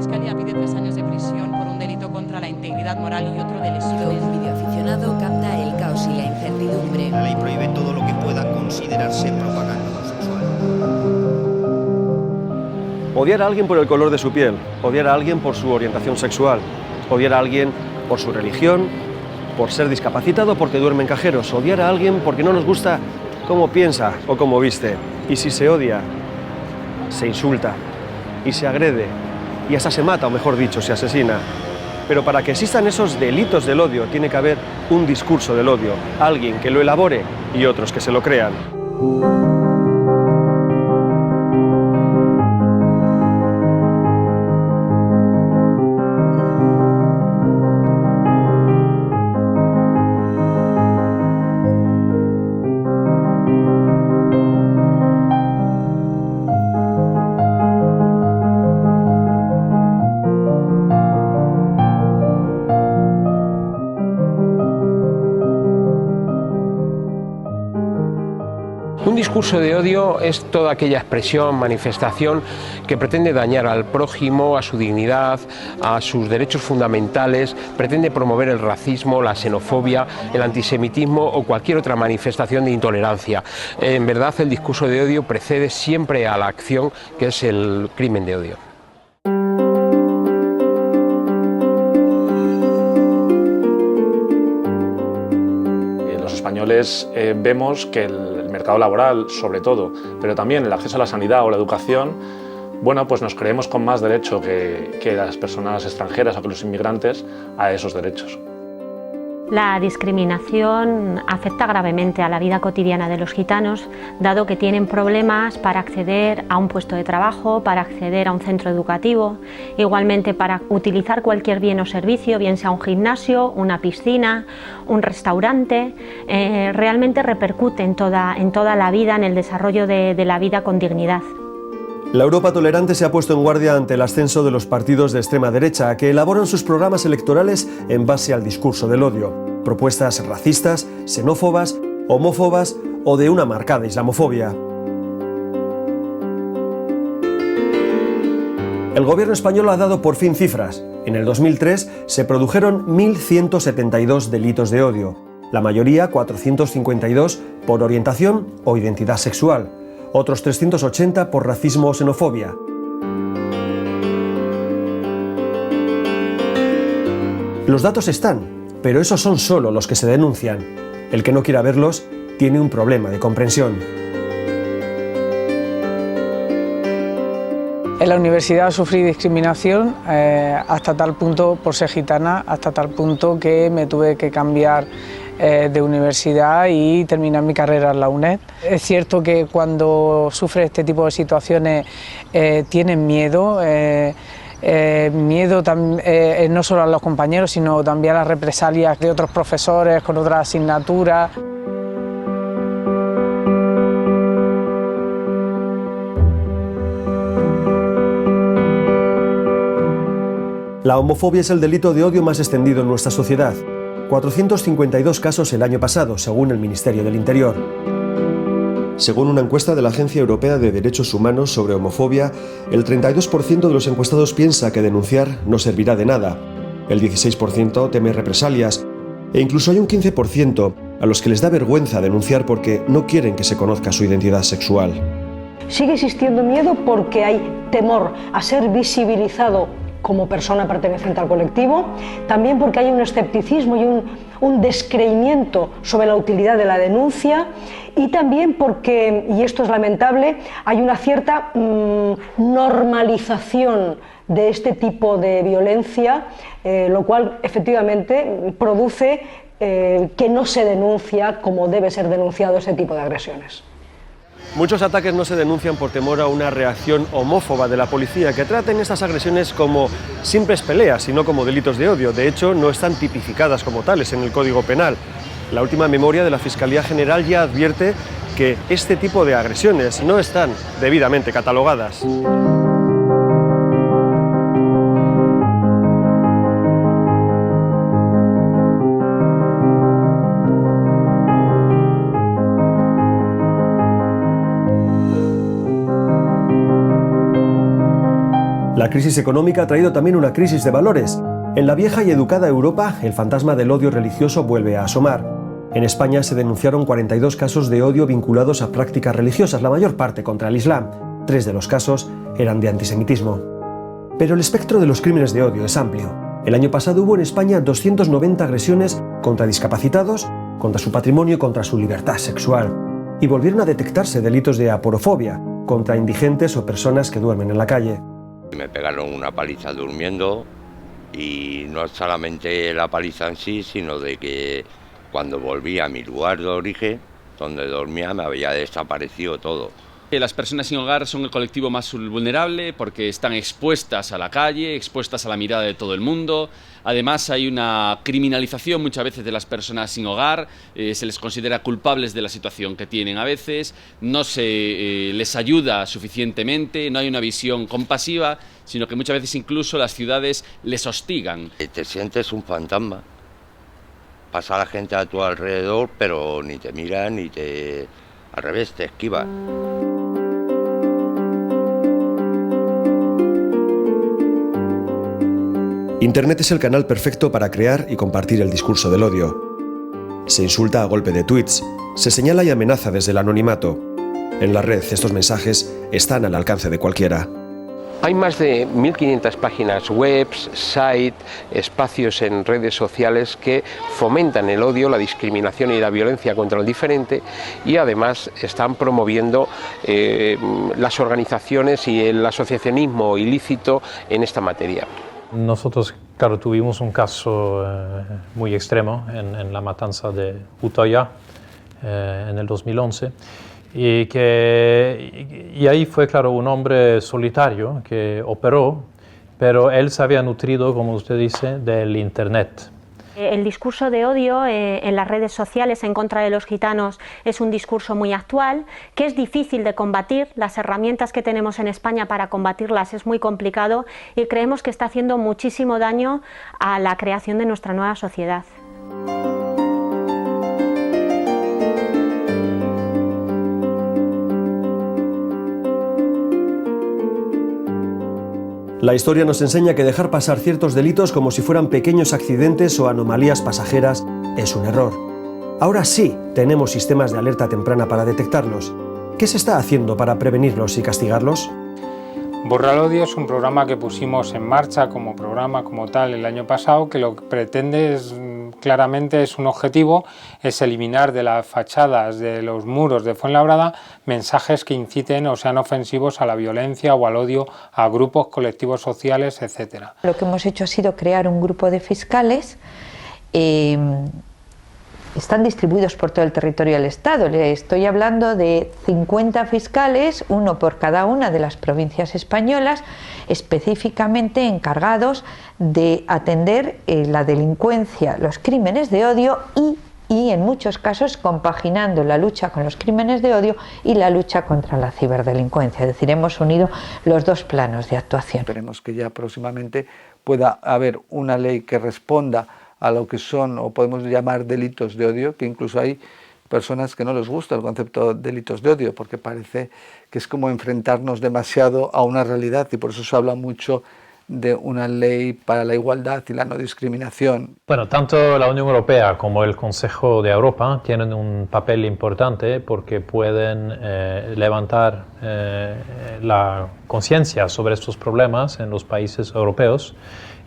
Fiscalía pide 3 años de prisión por un delito contra la integridad moral y otro de lesiones. Un videoaficionado capta el caos y la incertidumbre. La ley prohíbe todo lo que pueda considerarse propaganda homosexual. Odiar a alguien por el color de su piel, odiar a alguien por su orientación sexual, odiar a alguien por su religión, por ser discapacitado, porque duerme en cajeros, odiar a alguien porque no nos gusta cómo piensa o cómo viste. Y si se odia, se insulta y se agrede y hasta se mata, o mejor dicho, se asesina. Pero para que existan esos delitos del odio tiene que haber un discurso del odio, alguien que lo elabore y otros que se lo crean. Un discurso de odio es toda aquella expresión, manifestación que pretende dañar al prójimo, a su dignidad, a sus derechos fundamentales, pretende promover el racismo, la xenofobia, el antisemitismo o cualquier otra manifestación de intolerancia. En verdad, el discurso de odio precede siempre a la acción, que es el crimen de odio. Los españoles vemos que el mercado laboral, sobre todo, pero también el acceso a la sanidad o la educación, bueno, pues nos creemos con más derecho que las personas extranjeras o que los inmigrantes a esos derechos. La discriminación afecta gravemente a la vida cotidiana de los gitanos, dado que tienen problemas para acceder a un puesto de trabajo, para acceder a un centro educativo, igualmente para utilizar cualquier bien o servicio, bien sea un gimnasio, una piscina, un restaurante. Realmente repercute en toda la vida, en el desarrollo de la vida con dignidad. La Europa tolerante se ha puesto en guardia ante el ascenso de los partidos de extrema derecha, que elaboran sus programas electorales en base al discurso del odio. Propuestas racistas, xenófobas, homófobas o de una marcada islamofobia. El gobierno español ha dado por fin cifras. En el 2003 se produjeron 1.172 delitos de odio, la mayoría 452 por orientación o identidad sexual. Otros 380 por racismo o xenofobia. Los datos están, pero esos son solo los que se denuncian. El que no quiera verlos tiene un problema de comprensión. En la universidad sufrí discriminación hasta tal punto, por ser gitana, hasta tal punto que me tuve que cambiar de universidad y terminar mi carrera en la UNED. Es cierto que cuando sufres este tipo de situaciones tienen miedo, no solo a los compañeros, sino también a las represalias de otros profesores con otras asignaturas. La homofobia es el delito de odio más extendido en nuestra sociedad. 452 casos el año pasado, según el Ministerio del Interior. Según una encuesta de la Agencia Europea de Derechos Humanos sobre homofobia, el 32% de los encuestados piensa que denunciar no servirá de nada. El 16% teme represalias e incluso hay un 15% a los que les da vergüenza denunciar porque no quieren que se conozca su identidad sexual. Sigue existiendo miedo porque hay temor a ser visibilizado como persona perteneciente al colectivo, también porque hay un escepticismo y un descreimiento sobre la utilidad de la denuncia, y también porque, y esto es lamentable, hay una cierta normalización de este tipo de violencia, lo cual efectivamente produce que no se denuncia como debe ser denunciado ese tipo de agresiones. Muchos ataques no se denuncian por temor a una reacción homófoba de la policía, que traten estas agresiones como simples peleas y no como delitos de odio. De hecho, no están tipificadas como tales en el Código Penal. La última memoria de la Fiscalía General ya advierte que este tipo de agresiones no están debidamente catalogadas. La crisis económica ha traído también una crisis de valores. En la vieja y educada Europa, el fantasma del odio religioso vuelve a asomar. En España se denunciaron 42 casos de odio vinculados a prácticas religiosas, la mayor parte contra el Islam. 3 de los casos eran de antisemitismo. Pero el espectro de los crímenes de odio es amplio. El año pasado hubo en España 290 agresiones contra discapacitados, contra su patrimonio y contra su libertad sexual. Y volvieron a detectarse delitos de aporofobia contra indigentes o personas que duermen en la calle. Me pegaron una paliza durmiendo y no solamente la paliza en sí, sino de que cuando volví a mi lugar de origen, donde dormía, me había desaparecido todo. Las personas sin hogar son el colectivo más vulnerable porque están expuestas a la calle, expuestas a la mirada de todo el mundo. Además hay una criminalización muchas veces de las personas sin hogar, se les considera culpables de la situación que tienen a veces, no se les ayuda suficientemente, no hay una visión compasiva, sino que muchas veces incluso las ciudades les hostigan. Te sientes un fantasma, pasa la gente a tu alrededor, pero ni te mira ni te... al revés, te esquiva. Internet es el canal perfecto para crear y compartir el discurso del odio. Se insulta a golpe de tweets, se señala y amenaza desde el anonimato. En la red estos mensajes están al alcance de cualquiera. Hay más de 1.500 páginas web, sites, espacios en redes sociales que fomentan el odio, la discriminación y la violencia contra el diferente y además están promoviendo las organizaciones y el asociacionismo ilícito en esta materia. Nosotros, claro, tuvimos un caso muy extremo en la matanza de Utoya en el 2011 y ahí fue, claro, un hombre solitario que operó, pero él se había nutrido, como usted dice, del Internet. El discurso de odio en las redes sociales en contra de los gitanos es un discurso muy actual, que es difícil de combatir. Las herramientas que tenemos en España para combatirlas es muy complicado y creemos que está haciendo muchísimo daño a la creación de nuestra nueva sociedad. La historia nos enseña que dejar pasar ciertos delitos como si fueran pequeños accidentes o anomalías pasajeras es un error. Ahora sí tenemos sistemas de alerta temprana para detectarlos. ¿Qué se está haciendo para prevenirlos y castigarlos? Borra el Odio es un programa que pusimos en marcha como programa como tal el año pasado, que lo que pretende es, claramente es un objetivo, es eliminar de las fachadas de los muros de Fuenlabrada mensajes que inciten o sean ofensivos a la violencia o al odio a grupos, colectivos sociales, etc. Lo que hemos hecho ha sido crear un grupo de fiscales. Están distribuidos por todo el territorio del Estado. Le estoy hablando de 50 fiscales, uno por cada una de las provincias españolas, específicamente encargados de atender la delincuencia, los crímenes de odio y en muchos casos compaginando la lucha con los crímenes de odio y la lucha contra la ciberdelincuencia. Es decir, hemos unido los dos planos de actuación. Esperemos que ya próximamente pueda haber una ley que responda a lo que son, o podemos llamar, delitos de odio, que incluso hay personas que no les gusta el concepto de delitos de odio, porque parece que es como enfrentarnos demasiado a una realidad, y por eso se habla mucho de una ley para la igualdad y la no discriminación. Bueno, tanto la Unión Europea como el Consejo de Europa tienen un papel importante porque pueden levantar la conciencia sobre estos problemas en los países europeos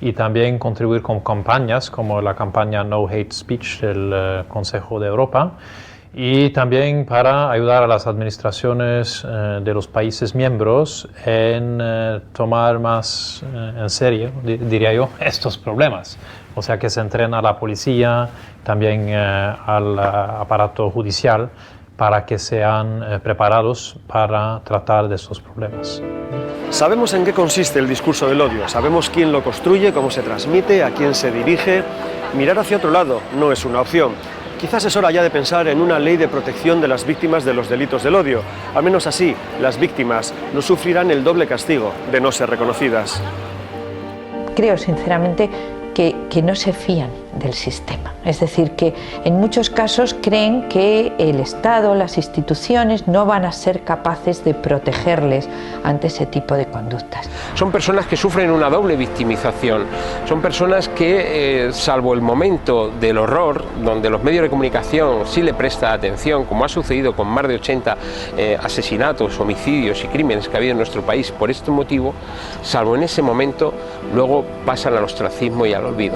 y también contribuir con campañas como la campaña No Hate Speech del Consejo de Europa y también para ayudar a las administraciones de los países miembros en tomar más en serio, diría yo, estos problemas. O sea, que se entrena a la policía, también al aparato judicial, para que sean preparados para tratar de estos problemas. Sabemos en qué consiste el discurso del odio, sabemos quién lo construye, cómo se transmite, a quién se dirige. Mirar hacia otro lado no es una opción. Quizás es hora ya de pensar en una ley de protección de las víctimas de los delitos del odio. Al menos así, las víctimas no sufrirán el doble castigo de no ser reconocidas. Creo sinceramente que no se fían del sistema. Es decir, que en muchos casos creen que el Estado, las instituciones no van a ser capaces de protegerles ante ese tipo de conductas. Son personas que sufren una doble victimización, son personas que, salvo el momento del horror, donde los medios de comunicación sí le prestan atención, como ha sucedido con más de 80 asesinatos, homicidios y crímenes que ha habido en nuestro país por este motivo, salvo en ese momento, luego pasan al ostracismo y al olvido.